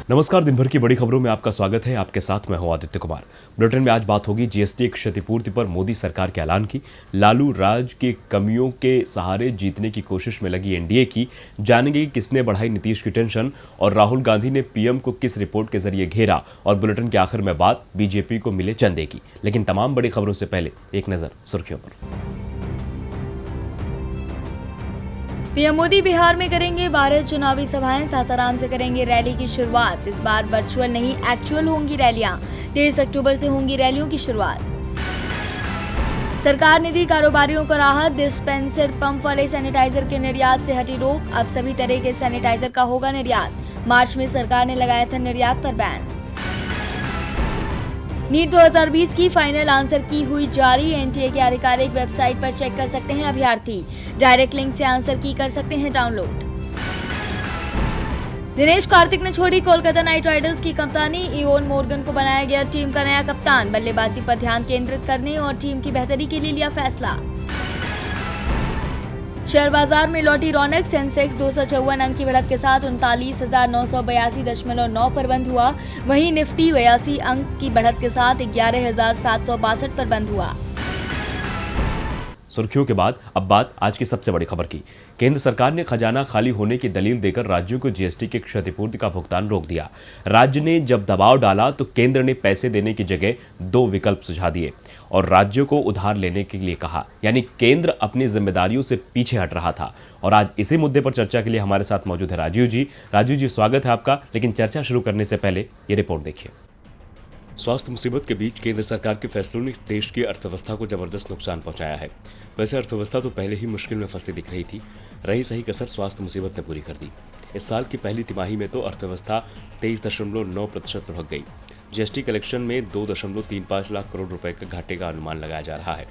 नमस्कार, दिन भर की बड़ी खबरों में आपका स्वागत है। आपके साथ मैं हूं आदित्य कुमार। बुलेटिन में आज बात होगी जीएसटी क्षतिपूर्ति पर मोदी सरकार के ऐलान की, लालू राज के कमियों के सहारे जीतने की कोशिश में लगी एनडीए की, जानेंगे कि किसने बढ़ाई नीतीश की टेंशन और राहुल गांधी ने पीएम को किस रिपोर्ट के जरिए घेरा, और बुलेटिन के आखिर में बात बीजेपी को मिले चंदे की। लेकिन तमाम बड़ी खबरों से पहले एक नजर सुर्खियों पर। पीएम मोदी बिहार में करेंगे 12 चुनावी सभाएं, सासाराम से करेंगे रैली की शुरुआत। इस बार वर्चुअल नहीं एक्चुअल होंगी रैलियां। 23 अक्टूबर से होंगी रैलियों की शुरुआत। सरकार ने दी कारोबारियों को राहत, डिस्पेंसर पंप वाले सैनिटाइजर के निर्यात से हटी रोक। अब सभी तरह के सैनिटाइजर का होगा निर्यात। मार्च में सरकार ने लगाया था निर्यात पर बैन। नीट 2020 की फाइनल आंसर की हुई जारी। एनटीए की आधिकारिक वेबसाइट पर चेक कर सकते हैं अभ्यर्थी। डायरेक्ट लिंक से आंसर की कर सकते हैं डाउनलोड। दिनेश कार्तिक ने छोड़ी कोलकाता नाइट राइडर्स की कप्तानी। इवोन मोर्गन को बनाया गया टीम का नया कप्तान। बल्लेबाजी पर ध्यान केंद्रित करने और टीम की बेहतरी के लिए लिया फैसला। शेयर बाजार में लौटी रौनक। सेंसेक्स 254 अंक की बढ़त के साथ 39,982.9 पर बंद हुआ। वहीं निफ्टी 82 अंक की बढ़त के साथ 11,762 पर बंद हुआ। सुर्खियों के बाद अब बात आज की सबसे बड़ी खबर की। केंद्र सरकार ने खजाना खाली होने की दलील देकर राज्यों को जीएसटी की क्षतिपूर्ति का भुगतान रोक दिया। राज्य ने जब दबाव डाला तो केंद्र ने पैसे देने की जगह 2 विकल्प सुझा दिए और राज्यों को उधार लेने के लिए कहा। यानी केंद्र अपनी जिम्मेदारियों से पीछे हट रहा था। और आज इसी मुद्दे पर चर्चा के लिए हमारे साथ मौजूद है राजीव जी। राजीव जी, स्वागत है आपका। लेकिन चर्चा शुरू करने से पहले ये रिपोर्ट देखिए। स्वास्थ्य मुसीबत के बीच केंद्र सरकार के फैसलों ने देश की अर्थव्यवस्था को जबरदस्त नुकसान पहुंचाया है। वैसे अर्थव्यवस्था तो पहले ही मुश्किल में फंसती दिख रही थी, रही सही कसर स्वास्थ्य मुसीबत ने पूरी कर दी। इस साल की पहली तिमाही में तो अर्थव्यवस्था 23.9% लुढ़क गई। जीएसटी कलेक्शन में 2.35 लाख करोड़ रुपए के घाटे का अनुमान लगाया जा रहा है।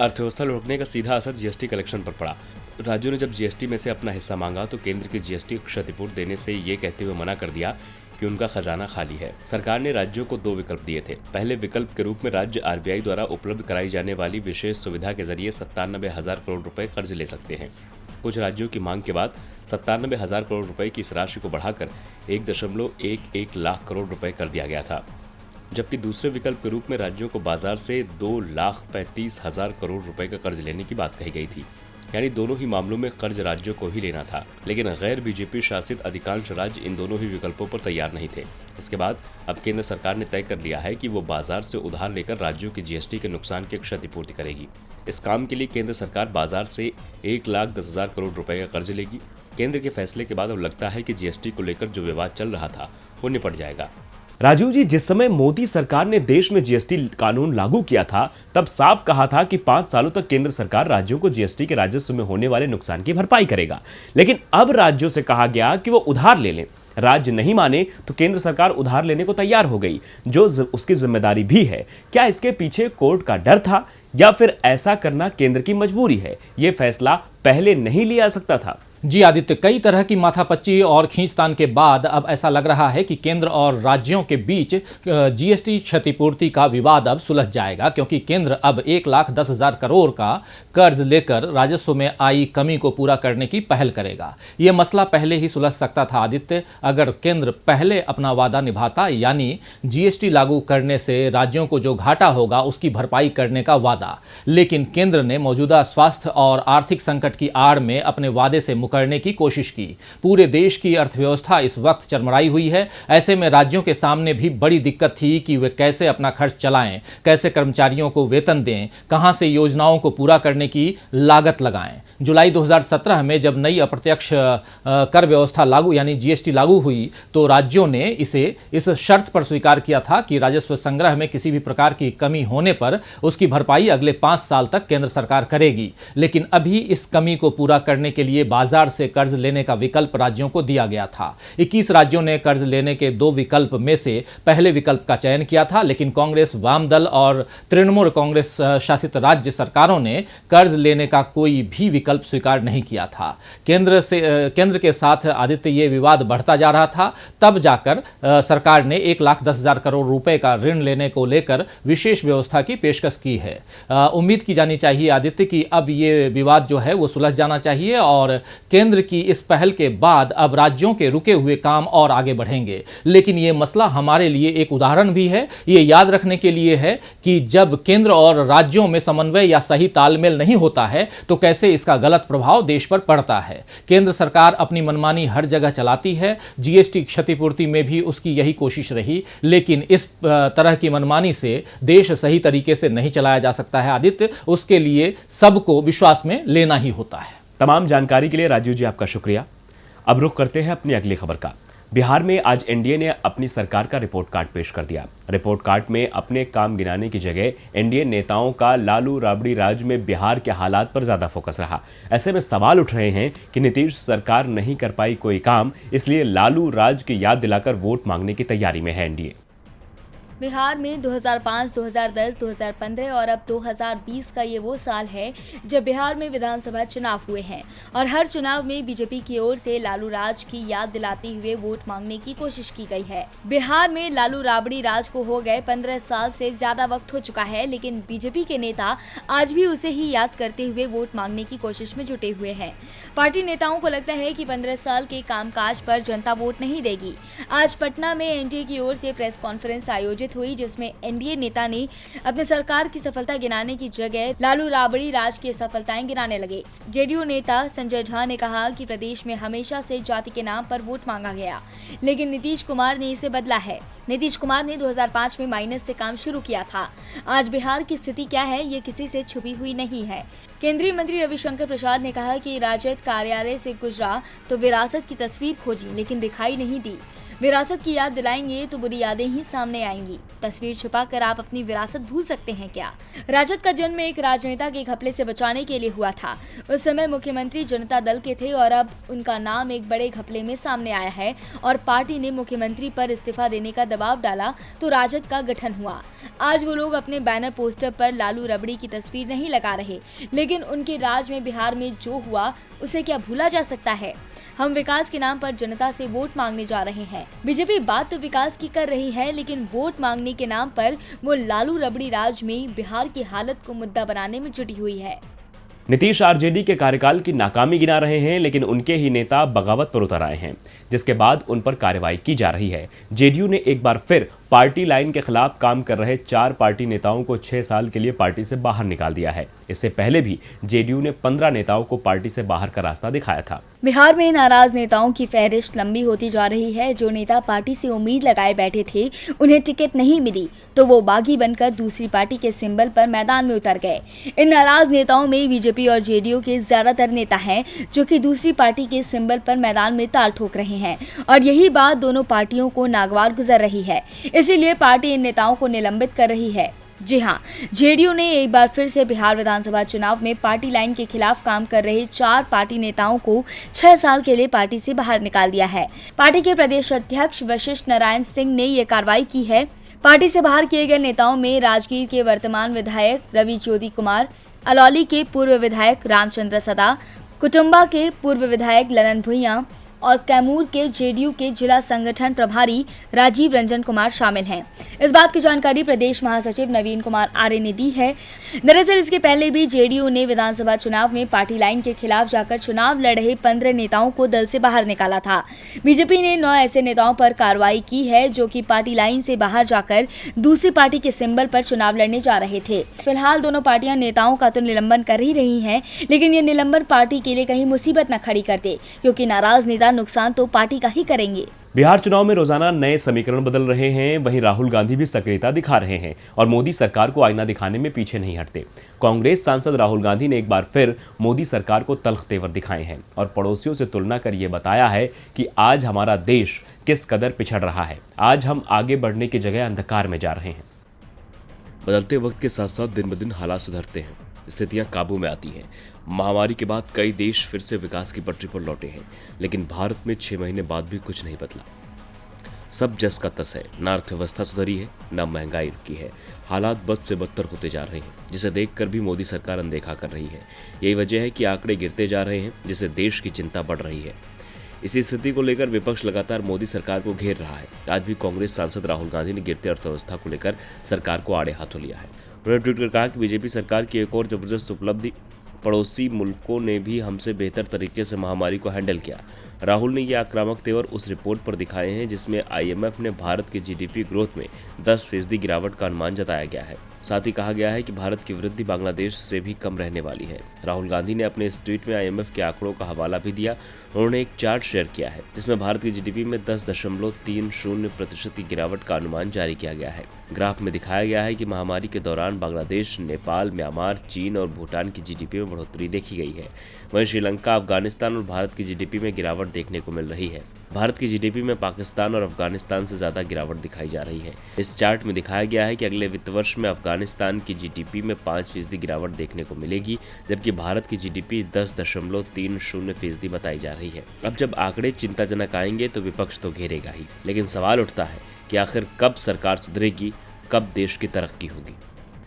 अर्थव्यवस्था लुढ़कने का सीधा असर जीएसटी कलेक्शन पर पड़ा। राज्यों ने जब जीएसटी में से अपना हिस्सा मांगा तो केंद्र की जीएसटी क्षतिपूर्ति देने से ये कहते हुए मना कर दिया कि उनका खजाना खाली है। सरकार ने राज्यों को 2 विकल्प दिए थे। पहले विकल्प के रूप में राज्य आरबीआई द्वारा उपलब्ध कराई जाने वाली विशेष सुविधा के जरिए 97,000 करोड़ रुपए कर्ज ले सकते हैं। कुछ राज्यों की मांग के बाद 97,000 करोड़ रुपए की इस राशि को बढ़ाकर 1.11 लाख करोड़ रुपए कर दिया गया था। जबकि दूसरे विकल्प के रूप में राज्यों को बाजार से 2,35,000 करोड़ रुपए का कर्ज लेने की बात कही गई थी। यानी दोनों ही मामलों में कर्ज राज्यों को ही लेना था। लेकिन गैर बीजेपी शासित अधिकांश राज्य इन दोनों ही विकल्पों पर तैयार नहीं थे। इसके बाद अब केंद्र सरकार ने तय कर लिया है कि वो बाजार से उधार लेकर राज्यों के जीएसटी के नुकसान की क्षतिपूर्ति करेगी। इस काम के लिए केंद्र सरकार बाजार से 1,10,000 करोड़ रुपए का कर्ज लेगी। केंद्र के फैसले के बाद अब लगता है कि जीएसटी को लेकर जो विवाद चल रहा था वो निपट जाएगा। राजीव जी, जिस समय मोदी सरकार ने देश में जीएसटी कानून लागू किया था तब साफ कहा था कि 5 सालों तक केंद्र सरकार राज्यों को जीएसटी के राजस्व में होने वाले नुकसान की भरपाई करेगा। लेकिन अब राज्यों से कहा गया कि वो उधार ले लें। राज्य नहीं माने तो केंद्र सरकार उधार लेने को तैयार हो गई, जो उसकी जिम्मेदारी भी है। क्या इसके पीछे कोर्ट का डर था या फिर ऐसा करना केंद्र की मजबूरी है? ये फैसला पहले नहीं लिया जा सकता था? जी आदित्य, कई तरह की माथापच्ची और खींचतान के बाद अब ऐसा लग रहा है कि केंद्र और राज्यों के बीच जीएसटी क्षतिपूर्ति का विवाद अब सुलझ जाएगा, क्योंकि केंद्र अब 1,10,000 करोड़ का कर्ज लेकर राजस्व में आई कमी को पूरा करने की पहल करेगा। यह मसला पहले ही सुलझ सकता था आदित्य, अगर केंद्र पहले अपना वादा निभाता, यानी जीएसटी लागू करने से राज्यों को जो घाटा होगा उसकी भरपाई करने का वादा। लेकिन केंद्र ने मौजूदा स्वास्थ्य और आर्थिक संकट की आड़ में अपने वादे से करने की कोशिश की। पूरे देश की अर्थव्यवस्था इस वक्त चरमराई हुई है। ऐसे में राज्यों के सामने भी बड़ी दिक्कत थी कि वे कैसे अपना खर्च चलाएं, कैसे कर्मचारियों को वेतन दें, कहां से योजनाओं को पूरा करने की लागत लगाएं। जुलाई 2017 में जब नई अप्रत्यक्ष कर व्यवस्था लागू यानी जीएसटी लागू हुई तो राज्यों ने इसे इस शर्त पर स्वीकार किया था कि राजस्व संग्रह में किसी भी प्रकार की कमी होने पर उसकी भरपाई अगले 5 साल तक केंद्र सरकार करेगी। लेकिन अभी इस कमी को पूरा करने के लिए बाजार से कर्ज लेने का विकल्प राज्यों को दिया गया था। 21 राज्यों ने कर्ज लेने के 2 विकल्प में से पहले विकल्प का चयन किया था, लेकिन कांग्रेस, वाम दल और तृणमूल कांग्रेस शासित राज्य सरकारों ने कर्ज लेने का कोई भी विकल्प स्वीकार नहीं किया था। केंद्र के साथ आदित्य ये विवाद बढ़ता जा रहा था, तब जाकर सरकार ने 1,10,000 करोड़ रुपए का ऋण लेने को लेकर विशेष व्यवस्था की पेशकश की है। उम्मीद की जानी चाहिए आदित्य कि अब ये विवाद जो है वो सुलझ जाना चाहिए और केंद्र की इस पहल के बाद अब राज्यों के रुके हुए काम और आगे बढ़ेंगे। लेकिन ये मसला हमारे लिए एक उदाहरण भी है, ये याद रखने के लिए है कि जब केंद्र और राज्यों में समन्वय या सही तालमेल नहीं होता है तो कैसे इसका गलत प्रभाव देश पर पड़ता है। केंद्र सरकार अपनी मनमानी हर जगह चलाती है, जीएसटी क्षतिपूर्ति में भी उसकी यही कोशिश रही, लेकिन इस तरह की मनमानी से देश सही तरीके से नहीं चलाया जा सकता है आदित्य, उसके लिए सबको विश्वास में लेना ही होता है। तमाम जानकारी के लिए राजीव जी आपका शुक्रिया। अब रुख करते हैं अपनी अगली खबर का। बिहार में आज एनडीए ने अपनी सरकार का रिपोर्ट कार्ड पेश कर दिया। रिपोर्ट कार्ड में अपने काम गिनाने की जगह एनडीए नेताओं का लालू राबड़ी राज में बिहार के हालात पर ज्यादा फोकस रहा। ऐसे में सवाल उठ रहे हैं कि नीतीश सरकार नहीं कर पाई कोई काम, इसलिए लालू राज की याद दिलाकर वोट मांगने की तैयारी में है एनडीए। बिहार में 2005, 2010, 2015 और अब 2020 का ये वो साल है जब बिहार में विधानसभा चुनाव हुए हैं और हर चुनाव में बीजेपी की ओर से लालू राज की याद दिलाते हुए वोट मांगने की कोशिश की गई है। बिहार में लालू राबड़ी राज को हो गए 15 साल से ज्यादा वक्त हो चुका है, लेकिन बीजेपी के नेता आज भी उसे ही याद करते हुए वोट मांगने की कोशिश में जुटे हुए हैं। पार्टी नेताओं को लगता है कि 15 साल के कामकाज पर जनता वोट नहीं देगी। आज पटना में एनडीए की ओर से प्रेस कॉन्फ्रेंस आयोजित हुई, जिसमें एनडीए नेता ने अपने सरकार की सफलता गिनाने की जगह लालू राबड़ी राज की सफलताएं गिनाने लगे। जेडीयू नेता संजय झा ने कहा कि प्रदेश में हमेशा से जाति के नाम पर वोट मांगा गया, लेकिन नीतीश कुमार ने इसे बदला है। नीतीश कुमार ने 2005 में माइनस से काम शुरू किया था। आज बिहार की स्थिति क्या है, ये किसी से छुपी हुई नहीं है। केंद्रीय मंत्री रविशंकर प्रसाद ने कहा कि राजद कार्यालय से गुजरा तो विरासत की तस्वीर खोजी, लेकिन दिखाई नहीं दी। विरासत की याद दिलाएंगे तो बुरी यादें ही सामने आएंगी। तस्वीर छुपाकर आप अपनी विरासत भूल सकते हैं क्या? राजद का जन्म एक राजनेता के घपले से बचाने के लिए हुआ था। उस समय मुख्यमंत्री जनता दल के थे और अब उनका नाम एक बड़े घपले में सामने आया है और पार्टी ने मुख्यमंत्री पर इस्तीफा देने का दबाव डाला तो राजद का गठन हुआ। आज वो लोग अपने बैनर पोस्टर पर लालू रबड़ी की तस्वीर नहीं लगा रहे, लेकिन उनके राज में बिहार में जो हुआ उसे क्या भूला जा सकता है? हम विकास के नाम पर जनता से वोट मांगने जा रहे हैं। बीजेपी बात तो विकास की कर रही है, लेकिन वोट मांगने के नाम पर वो लालू रबड़ी राज में बिहार की हालत को मुद्दा बनाने में जुटी हुई है। नीतीश आरजेडी के कार्यकाल की नाकामी गिना रहे हैं, लेकिन उनके ही नेता बगावत पर उतर आए हैं, जिसके बाद उन पर कार्रवाई की जा रही है। जेडीयू ने एक बार फिर पार्टी लाइन के खिलाफ काम कर रहे 4 पार्टी नेताओं को 6 साल के लिए पार्टी से बाहर निकाल दिया है। इससे पहले भी जेडीयू ने 15 नेताओं को पार्टी से बाहर का रास्ता दिखाया था। बिहार में नाराज नेताओं की फहरिस्त लंबी होती जा रही है। जो नेता पार्टी से उम्मीद लगाए बैठे थे, उन्हें टिकट नहीं मिली तो वो बागी बनकर दूसरी पार्टी के सिंबल पर मैदान में उतर गए। इन नाराज नेताओं में बीजेपी और जेडीयू के ज्यादातर नेता हैं, जो कि दूसरी पार्टी के सिंबल पर मैदान में ताल ठोक रहे हैं और यही बात दोनों पार्टियों को नागवार गुजर रही है। इसीलिए पार्टी इन नेताओं को निलंबित कर रही है। जी हाँ, जेडीयू ने एक बार फिर से बिहार विधानसभा चुनाव में पार्टी लाइन के खिलाफ काम कर रहे 4 पार्टी नेताओं को 6 साल के लिए पार्टी से बाहर निकाल दिया है। पार्टी के प्रदेश अध्यक्ष वशिष्ठ नारायण सिंह ने ये कार्रवाई की है। पार्टी से बाहर किए गए नेताओं में राजगीर के वर्तमान विधायक रवि ज्योति कुमार, अलौली के पूर्व विधायक रामचंद्र सदा, कुटुंबा के पूर्व विधायक ललन भुइयां और कैमूर के जेडीयू के जिला संगठन प्रभारी राजीव रंजन कुमार शामिल हैं। इस बात की जानकारी प्रदेश महासचिव नवीन कुमार आर्य ने दी है। दरअसल इसके पहले भी जेडीयू ने विधानसभा चुनाव में पार्टी लाइन के खिलाफ जाकर चुनाव लड़ रहे 15 नेताओं को दल से बाहर निकाला था। बीजेपी ने 9 ऐसे नेताओं पर कार्रवाई की है जो कि पार्टी लाइन से बाहर जाकर दूसरी पार्टी के सिंबल पर चुनाव लड़ने जा रहे थे। फिलहाल दोनों पार्टियां नेताओं का तो निलंबन कर ही रही हैं, लेकिन ये निलंबन पार्टी के लिए कहीं मुसीबत न खड़ी करते, क्योंकि नाराज नेता नुकसान तो पार्टी का ही करेंगे। बिहार चुनाव में रोजाना नए समीकरण बदल रहे हैं। वहीं राहुल गांधी भी सक्रियता दिखा रहे हैं और मोदी सरकार को आईना दिखाने में पीछे नहीं हटते। कांग्रेस सांसद राहुल गांधी ने एक बार फिर मोदी सरकार को तल्ख तेवर दिखाए हैं और पड़ोसियों से तुलना कर ये बताया है कि आज हमारा देश किस कदर पिछड़ रहा है। आज हम आगे बढ़ने की जगह अंधकार में जा रहे हैं। बदलते वक्त के साथ साथ दिन ब दिन हालात सुधरते हैं, स्थितियां काबू में आती हैं। महामारी के बाद कई देश फिर से विकास की पटरी पर लौटे हैं, लेकिन भारत में 6 महीने बाद भी कुछ नहीं बदला। सब जस का तस है। ना अर्थव्यवस्था सुधरी है, ना महंगाई रुकी है। हालात बद से बदतर होते जा रहे हैं, जिसे देखकर भी मोदी सरकार अनदेखा कर रही है। यही वजह है कि आंकड़े गिरते जा रहे हैं, जिससे देश की चिंता बढ़ रही है। इसी स्थिति को लेकर विपक्ष लगातार मोदी सरकार को घेर रहा है। आज भी कांग्रेस सांसद राहुल गांधी ने गिरती अर्थव्यवस्था को लेकर सरकार को आड़े हाथों लिया है। उन्होंने ट्वीट कर कहा कि बीजेपी सरकार की एक और जबरदस्त उपलब्धि पड़ोसी मुल्कों ने भी हमसे बेहतर तरीके से महामारी को हैंडल किया। राहुल ने ये आक्रामक तेवर उस रिपोर्ट पर दिखाए हैं जिसमें IMF ने भारत के GDP ग्रोथ में 10% गिरावट का अनुमान जताया गया है। साथ ही कहा गया है कि भारत की वृद्धि बांग्लादेश से भी कम रहने वाली है। राहुल गांधी ने अपने इस ट्वीट में IMF के आंकड़ों का हवाला भी दिया। उन्होंने एक चार्ट शेयर किया है जिसमें भारत की GDP में 10.30% की गिरावट का अनुमान जारी किया गया है। ग्राफ में दिखाया गया है कि महामारी के दौरान बांग्लादेश, नेपाल, म्यांमार, चीन और भूटान की GDP में बढ़ोतरी देखी गई है। वहीं श्रीलंका, अफगानिस्तान और भारत की GDP में गिरावट देखने को मिल रही है। भारत की GDP में पाकिस्तान और अफगानिस्तान से ज्यादा गिरावट दिखाई जा रही है। इस चार्ट में दिखाया गया है कि अगले वित्त वर्ष में अफगानिस्तान की GDP में 5% गिरावट देखने को मिलेगी, जबकि भारत की GDP 10.30% बताई जा रही है। अब जब आंकड़े चिंताजनक आएंगे तो विपक्ष तो घेरेगा ही, लेकिन सवाल उठता है कि आखिर कब सरकार सुधरेगी, कब देश की तरक्की होगी।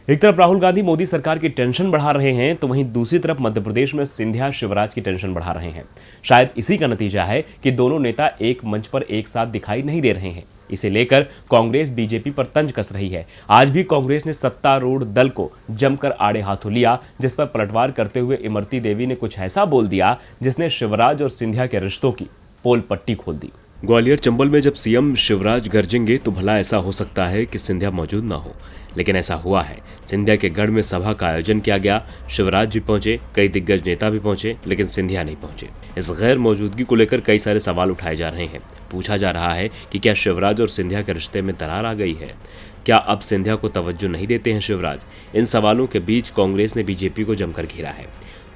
एक तरफ राहुल गांधी मोदी सरकार की टेंशन बढ़ा रहे हैं तो वहीं दूसरी तरफ मध्य प्रदेश में सिंधिया शिवराज की टेंशन बढ़ा रहे हैं। शायद इसी का नतीजा है कि दोनों नेता एक मंच पर एक साथ दिखाई नहीं दे रहे हैं। इसे लेकर कांग्रेस बीजेपी पर तंज कस रही है। आज भी कांग्रेस ने सत्तारूढ़ दल को जमकर आड़े हाथों लिया, जिस पर पलटवार करते हुए इमरती देवी ने कुछ ऐसा बोल दिया जिसने शिवराज और सिंधिया के रिश्तों की पोल पट्टी खोल दी। ग्वालियर चंबल में जब CM शिवराज गरजेंगे तो भला ऐसा हो सकता है कि सिंधिया मौजूद ना हो, लेकिन ऐसा हुआ है। सिंधिया के गढ़ में सभा का आयोजन किया गया। शिवराज भी पहुंचे, कई दिग्गज नेता भी पहुंचे, लेकिन सिंधिया नहीं पहुंचे। इस गैर मौजूदगी को लेकर कई सारे सवाल उठाए जा रहे हैं। पूछा जा रहा है कि क्या शिवराज और सिंधिया के रिश्ते में दरार आ गई है? क्या अब सिंधिया को तवज्जो नहीं देते हैं शिवराज? इन सवालों के बीच कांग्रेस ने बीजेपी को जमकर घेरा है।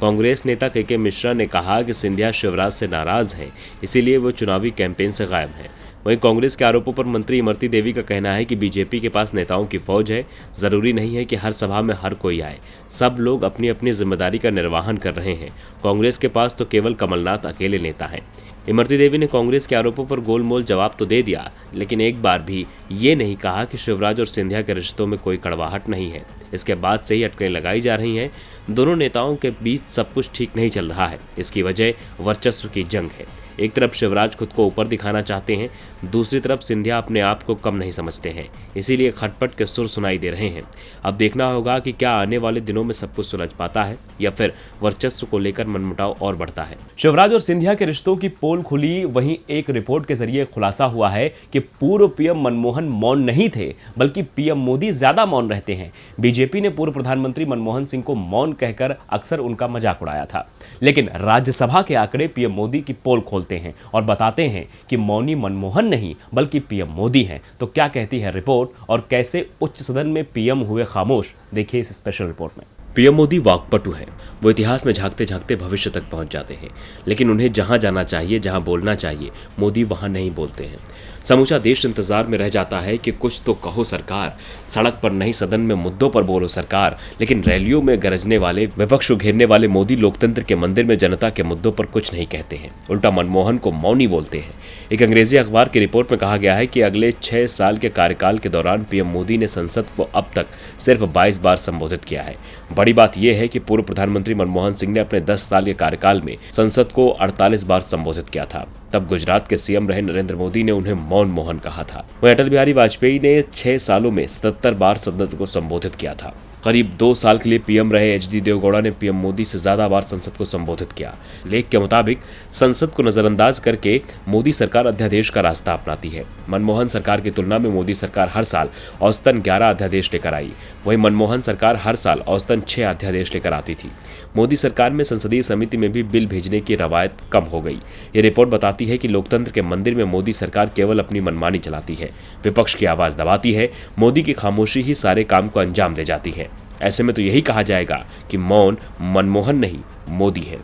कांग्रेस नेता KK मिश्रा ने कहा कि सिंधिया शिवराज से नाराज हैं, इसीलिए वो चुनावी कैंपेन से गायब हैं। वहीं कांग्रेस के आरोपों पर मंत्री इमरती देवी का कहना है कि बीजेपी के पास नेताओं की फौज है, जरूरी नहीं है कि हर सभा में हर कोई आए, सब लोग अपनी अपनी जिम्मेदारी का निर्वहन कर रहे हैं। कांग्रेस के पास तो केवल कमलनाथ अकेले नेता हैं। इमरती देवी ने कांग्रेस के आरोपों पर गोलमोल जवाब तो दे दिया, लेकिन एक बार भी ये नहीं कहा कि शिवराज और सिंधिया के रिश्तों में कोई कड़वाहट नहीं है। इसके बाद से ही अटकलें लगाई जा रही हैं। दोनों नेताओं के बीच सब कुछ ठीक नहीं चल रहा है। इसकी वजह वर्चस्व की जंग है। एक तरफ शिवराज खुद को ऊपर दिखाना चाहते हैं, दूसरी तरफ सिंधिया अपने आप को कम नहीं समझते हैं, इसीलिए खटपट के सुर सुनाई दे रहे हैं। अब देखना होगा कि क्या आने वाले दिनों में सब कुछ सुलझ पाता है या फिर वर्चस्व को लेकर मनमुटाव और बढ़ता है। शिवराज और सिंधिया के रिश्तों की पोल खुली। वहीं एक रिपोर्ट के जरिए खुलासा हुआ है कि पूर्व PM मनमोहन मौन नहीं थे, बल्कि PM मोदी ज्यादा मौन रहते हैं। बीजेपी ने पूर्व प्रधानमंत्री मनमोहन सिंह को मौन कहकर अक्सर उनका मजाक उड़ाया था, लेकिन राज्यसभा के आंकड़े PM मोदी की पोल खोलते हैं और बताते हैं कि मौनी मनमोहन नहीं बल्कि PM मोदी हैं। तो क्या कहती है रिपोर्ट और कैसे उच्च सदन में PM हुए खामोश, देखिए इस स्पेशल रिपोर्ट में। PM मोदी वाक्पटु हैं। वो इतिहास में झांकते झांकते भविष्य तक पहुंच जाते हैं, लेकिन उन्हें जहां जाना चाहिए, जहां बोलना चाहिए, मोदी वहां नहीं बोलते हैं। समूचा देश इंतजार में रह जाता है कि कुछ तो कहो सरकार, सड़क पर नहीं सदन में मुद्दों पर बोलो सरकार। लेकिन रैलियों में गरजने वाले, विपक्ष को घेरने वाले मोदी लोकतंत्र के मंदिर में जनता के मुद्दों पर कुछ नहीं कहते हैं, उल्टा मनमोहन को मौनी बोलते हैं। एक अंग्रेजी अखबार की रिपोर्ट में कहा गया है कि अगले 6 साल के कार्यकाल के दौरान PM मोदी ने संसद को अब तक सिर्फ 22 बार संबोधित किया है। बड़ी बात यह है कि पूर्व प्रधानमंत्री मनमोहन सिंह ने अपने 10 साल के कार्यकाल में संसद को 48 बार संबोधित किया था। तब गुजरात के CM रहे नरेंद्र मोदी ने उन्हें मौन मोहन कहा था। वहीं अटल बिहारी वाजपेयी ने 6 सालों में 77 बार सदन को संबोधित किया था। करीब 2 साल के लिए PM रहे HD देवगौड़ा ने PM मोदी से ज्यादा बार संसद को संबोधित किया। लेख के मुताबिक संसद को नजरअंदाज करके मोदी सरकार अध्यादेश का रास्ता अपनाती है। मनमोहन सरकार की तुलना में मोदी सरकार हर साल औसतन 11 अध्यादेश लेकर आई। वहीं मनमोहन सरकार हर साल औसतन 6 अध्यादेश लेकर आती थी। मोदी सरकार में संसदीय समिति में भी बिल भेजने की रवायत कम हो गई। ये रिपोर्ट बताती है कि लोकतंत्र के मंदिर में मोदी सरकार केवल अपनी मनमानी चलाती है, विपक्ष की आवाज दबाती है, मोदी की खामोशी ही सारे काम को अंजाम दे जाती है। ऐसे में तो यही कहा जाएगा कि मौन मनमोहन नहीं मोदी है।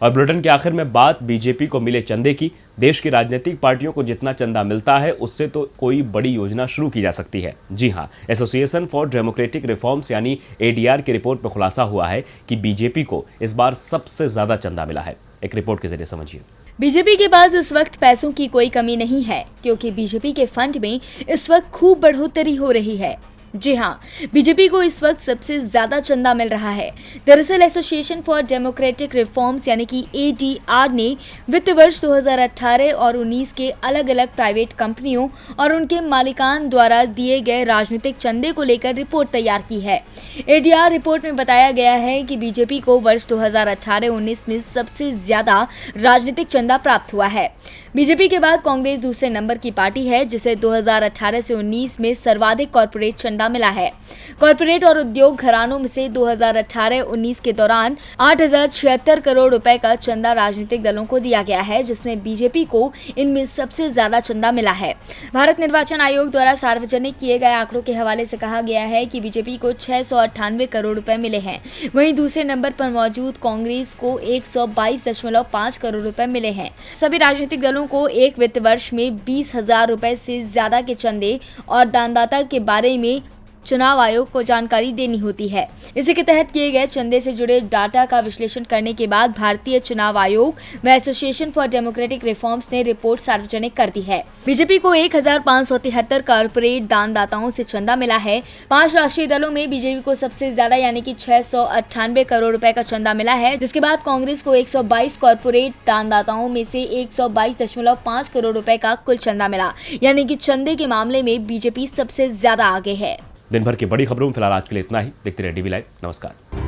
और बुलेटिन के आखिर में बात बीजेपी को मिले चंदे की। देश की राजनीतिक पार्टियों को जितना चंदा मिलता है उससे तो कोई बड़ी योजना शुरू की जा सकती है। जी हां, एसोसिएशन फॉर डेमोक्रेटिक रिफॉर्म्स यानी ADR की रिपोर्ट में खुलासा हुआ है कि बीजेपी को इस बार सबसे ज्यादा चंदा मिला है। एक रिपोर्ट के जरिए समझिए। बीजेपी के पास इस वक्त पैसों की कोई कमी नहीं है, क्योंकि बीजेपी के फंड में इस वक्त खूब बढ़ोतरी हो रही है। जी हाँ, बीजेपी को इस वक्त सबसे ज्यादा चंदा मिल रहा है। दरअसल एसोसिएशन फॉर डेमोक्रेटिक रिफॉर्म्स यानी कि ADR ने वित्त वर्ष 2018 और 19 के अलग अलग प्राइवेट कंपनियों और उनके मालिकान द्वारा दिए गए राजनीतिक चंदे को लेकर रिपोर्ट तैयार की है। ADR रिपोर्ट में बताया गया है कि बीजेपी को वर्ष 2018-19 में सबसे ज्यादा राजनीतिक चंदा प्राप्त हुआ है। बीजेपी के बाद कांग्रेस दूसरे नंबर की पार्टी है, जिसे 2018 से 19 में सर्वाधिक कॉर्पोरेट चंदा मिला है। कॉर्पोरेट और उद्योग घरानों में से 2018-19 के दौरान 8,076 करोड़ रुपए का चंदा राजनीतिक दलों को दिया गया है, जिसमें बीजेपी को इनमें सबसे ज्यादा चंदा मिला है। भारत निर्वाचन आयोग द्वारा सार्वजनिक किए गए आंकड़ों के हवाले से कहा गया है कि बीजेपी को 698 करोड़ रुपए मिले हैं। वहीं दूसरे नंबर पर मौजूद कांग्रेस को 122.5 करोड़ रुपए मिले हैं। सभी राजनीतिक दलों को एक वित्त वर्ष में 20,000 रुपए से ज्यादा के चंदे और दानदाता के बारे में चुनाव आयोग को जानकारी देनी होती है। इसी के तहत किए गए चंदे से जुड़े डाटा का विश्लेषण करने के बाद भारतीय चुनाव आयोग व एसोसिएशन फॉर डेमोक्रेटिक रिफॉर्म्स ने रिपोर्ट सार्वजनिक कर दी है। बीजेपी को 1,573 कॉर्पोरेट दानदाताओं से चंदा मिला है। 5 राष्ट्रीय दलों में बीजेपी को सबसे ज्यादा यानी कि 698 करोड़ रुपए का चंदा मिला है, जिसके बाद कांग्रेस को 122 कॉर्पोरेट दानदाताओं में से 122.5 करोड़ रुपए का कुल चंदा मिला, यानी कि चंदे के मामले में बीजेपी सबसे ज्यादा आगे है। दिन भर की बड़ी खबरों में फिलहाल आज के लिए इतना ही। देखते रहिए DV लाइव। नमस्कार।